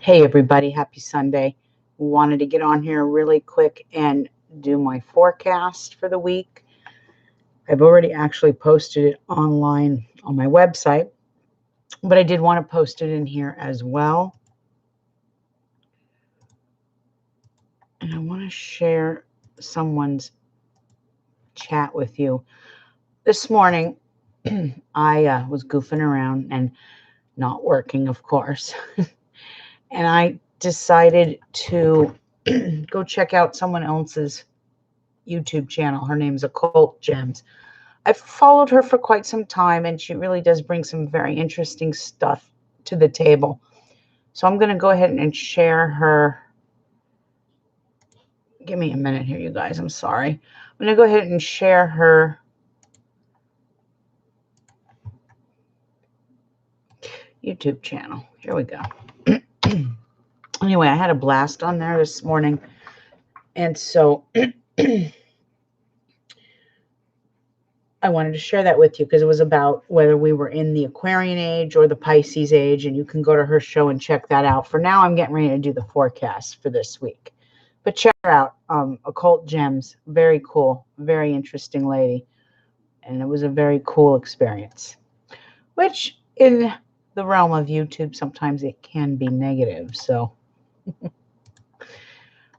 Hey everybody, happy Sunday. Wanted to get on here really quick and do my forecast for the week. I've already actually posted it online on my website, but I did want to post it in here as well. And I want to share someone's chat with you. This morning, I was goofing around and not working, of course. And I decided to go check out someone else's YouTube channel. Her name's Occult Gems. I've followed her for quite some time, and she really does bring some very interesting stuff to the table. So I'm going to go ahead and share her. Give me a minute here, you guys. I'm sorry. I'm going to go ahead and share her YouTube channel. Here we go. Anyway, I had a blast on there this morning, and so I wanted to share that with you because it was about whether we were in the Aquarian age or the Pisces age, and you can go to her show and check that out. For now, I'm getting ready to do the forecast for this week. But check her out, Occult Gems. Very cool, very interesting lady. And it was a very cool experience, which in the realm of YouTube, sometimes it can be negative. So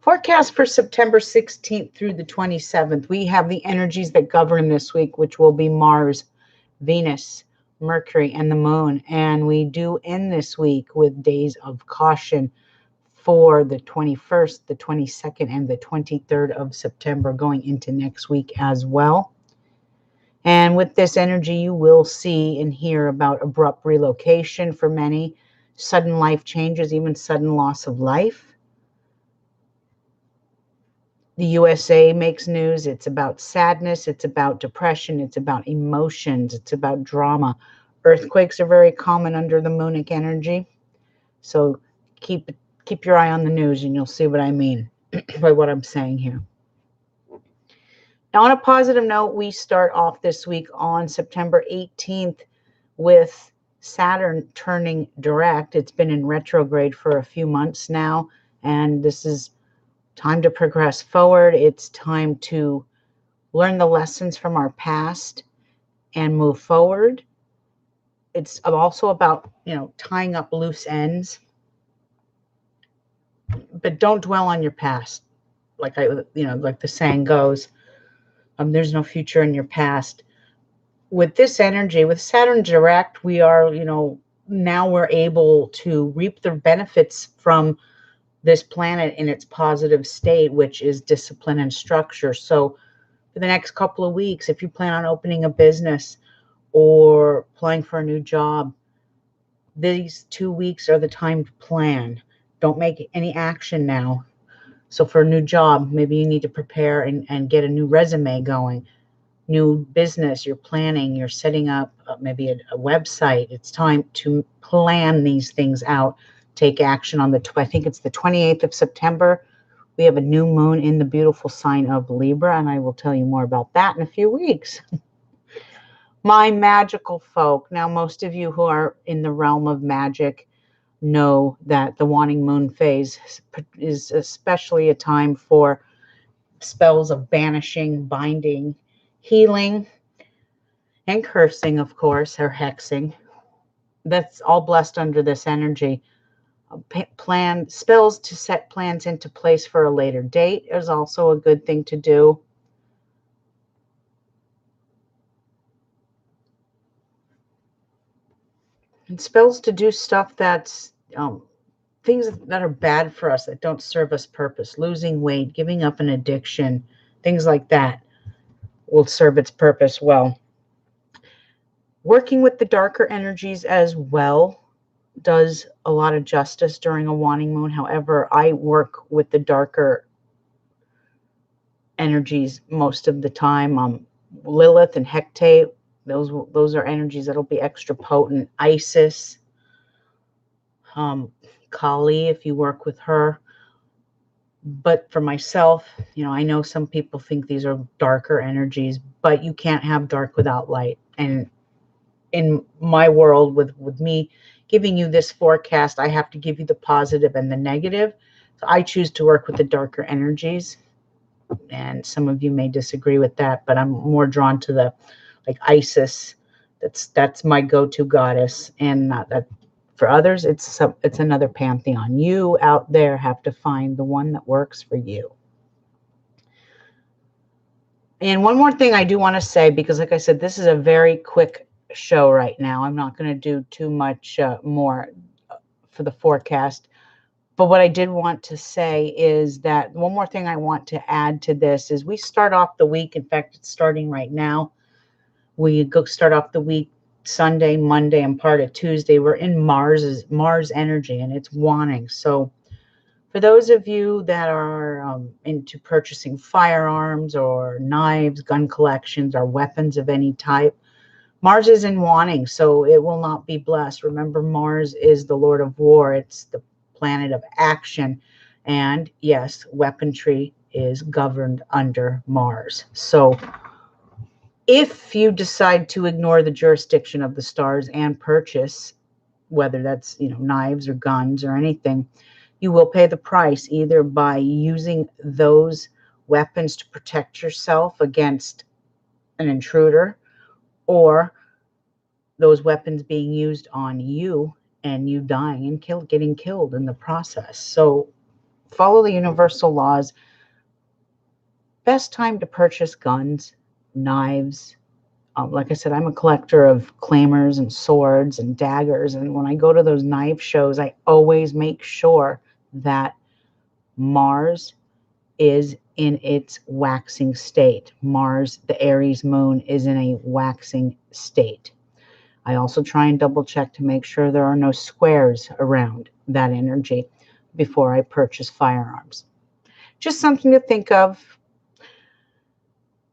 forecast for September 16th through the 27th. We have the energies that govern this week, which will be Mars, Venus, Mercury, and the Moon. And we do end this week with days of caution for the 21st, the 22nd, and the 23rd of September, going into next week as well. And with this energy, you will see and hear about abrupt relocation for many, sudden life changes, even sudden loss of life. The USA makes news. It's about sadness. It's about depression. It's about emotions. It's about drama. Earthquakes are very common under the moonic energy. So keep your eye on the news and you'll see what I mean by what I'm saying here. Now, on a positive note, we start off this week on September 18th with Saturn turning direct. It's been in retrograde for a few months now, and this is time to progress forward. It's time to learn the lessons from our past and move forward. It's also about, tying up loose ends. But don't dwell on your past. Like the saying goes, there's no future in your past. With this energy, with Saturn direct, we are, now we're able to reap the benefits from this planet in its positive state, which is discipline and structure. So for the next couple of weeks, if you plan on opening a business or applying for a new job, these 2 weeks are the time to plan. Don't make any action now. So for a new job, maybe you need to prepare and get a new resume going. New business, you're planning, you're setting up maybe a website. It's time to plan these things out. Take action on I think it's the 28th of September. We have a new moon in the beautiful sign of Libra, and I will tell you more about that in a few weeks. My magical folk. Now, most of you who are in the realm of magic know that the waning moon phase is especially a time for spells of banishing, binding, healing, and cursing, of course, or hexing. That's all blessed under this energy. Plan spells to set plans into place for a later date is also a good thing to do. And spells to do stuff that's things that are bad for us, that don't serve us purpose. Losing weight, giving up an addiction, things like that will serve its purpose well. Working with the darker energies as well does a lot of justice during a waning moon. However, I work with the darker energies most of the time. Lilith and Hecate, those are energies that'll be extra potent. Isis, Kali, if you work with her. But for myself, I know some people think these are darker energies, but you can't have dark without light. And in my world with me, giving you this forecast, I have to give you the positive and the negative. So I choose to work with the darker energies. And some of you may disagree with that, but I'm more drawn to the, like, Isis. That's my go-to goddess. And that for others, it's another pantheon. You out there have to find the one that works for you. And one more thing I do want to say, because like I said, this is a very quick show right now. I'm not going to do too much more for the forecast. But what I did want to say is that one more thing I want to add to this is we start off the week. In fact, it's starting right now. We start off the week Sunday, Monday, and part of Tuesday. We're in Mars energy, and it's wanting. So for those of you that are into purchasing firearms or knives, gun collections, or weapons of any type, Mars is in wanting, so it will not be blessed. Remember, Mars is the Lord of War. It's the planet of action. And yes, weaponry is governed under Mars. So if you decide to ignore the jurisdiction of the stars and purchase, whether that's, knives or guns or anything, you will pay the price either by using those weapons to protect yourself against an intruder, or those weapons being used on you and you dying and getting killed in the process. So follow the universal laws. Best time to purchase guns, knives. Like I said, I'm a collector of claymores and swords and daggers. And when I go to those knife shows, I always make sure that Mars is in its waxing state. Mars, the Aries moon, is in a waxing state. I also try and double check to make sure there are no squares around that energy before I purchase firearms. Just something to think of.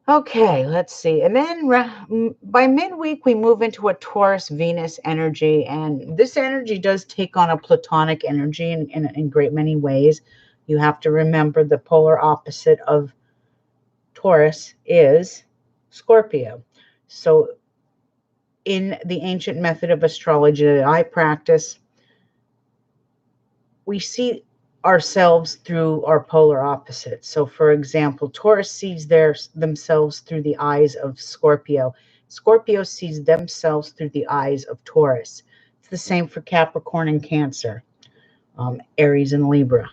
Okay, let's see. And then by midweek, we move into a Taurus Venus energy. And this energy does take on a Platonic energy in great many ways. You have to remember the polar opposite of Taurus is Scorpio. So in the ancient method of astrology that I practice, we see ourselves through our polar opposites. So for example, Taurus sees themselves through the eyes of Scorpio. Scorpio sees themselves through the eyes of Taurus. It's the same for Capricorn and Cancer, Aries and Libra,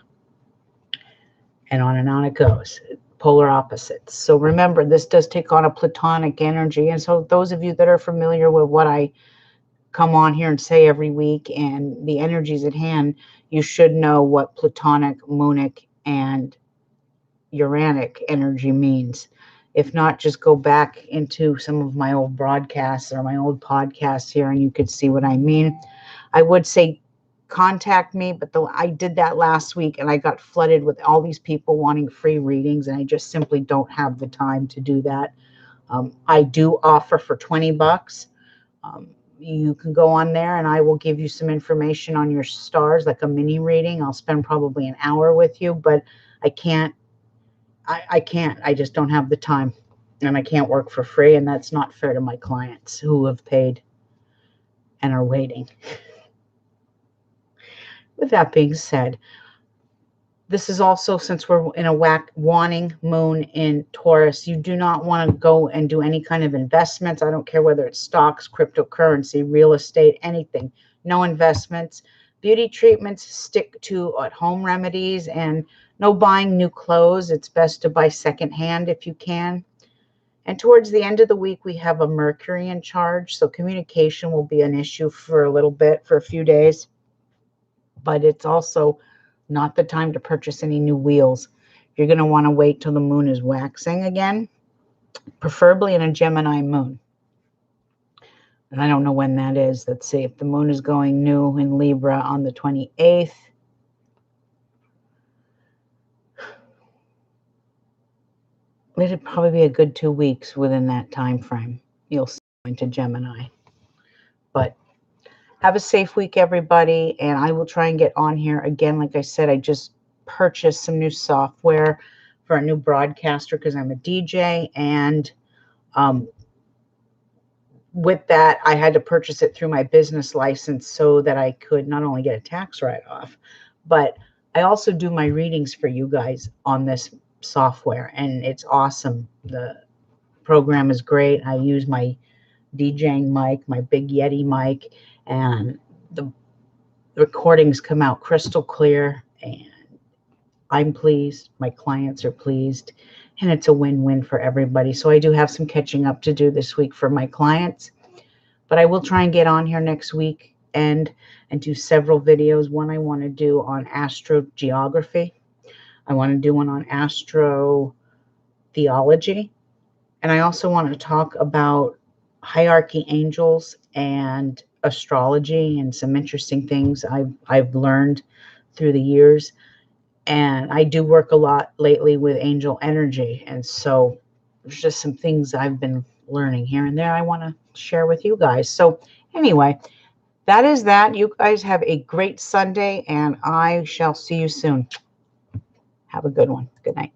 and on it goes. Polar opposites. So remember, this does take on a Platonic energy. And so those of you that are familiar with what I come on here and say every week and the energies at hand, you should know what Platonic, Moonic, and Uranic energy means. If not, just go back into some of my old broadcasts or my old podcasts here and you could see what I mean. I would say contact me, but I did that last week and I got flooded with all these people wanting free readings, and I just simply don't have the time to do that. I do offer for $20. You can go on there and I will give you some information on your stars, like a mini reading. I'll spend probably an hour with you, but I can't. I just don't have the time, and I can't work for free, and that's not fair to my clients who have paid and are waiting. With that being said, this is also, since we're in a waning moon in Taurus, you do not want to go and do any kind of investments. I don't care whether it's stocks, cryptocurrency, real estate, anything. No investments. Beauty treatments, stick to at-home remedies, and no buying new clothes. It's best to buy secondhand if you can. And towards the end of the week, we have a Mercury in charge, so communication will be an issue for a little bit, for a few days. But it's also not the time to purchase any new wheels. You're going to want to wait till the moon is waxing again, preferably in a Gemini moon. And I don't know when that is. Let's see. If the moon is going new in Libra on the 28th, it'd probably be a good 2 weeks within that time frame. You'll see into Gemini. But have a safe week, everybody. And I will try and get on here again. Like I said, I just purchased some new software for a new broadcaster because I'm a DJ, and with that, I had to purchase it through my business license so that I could not only get a tax write-off, but I also do my readings for you guys on this software, and it's awesome. The program is great. I use my DJing mic, my big Yeti mic, and the recordings come out crystal clear, and I'm pleased. My clients are pleased, and it's a win-win for everybody. So I do have some catching up to do this week for my clients, but I will try and get on here next week and do several videos. One I want to do on astrogeography. I want to do one on astro theology. And I also want to talk about hierarchy angels and astrology and some interesting things I've learned through the years. And I do work a lot lately with angel energy. And so there's just some things I've been learning here and there I want to share with you guys. So anyway, that is that. You guys have a great Sunday, and I shall see you soon. Have a good one. Good night.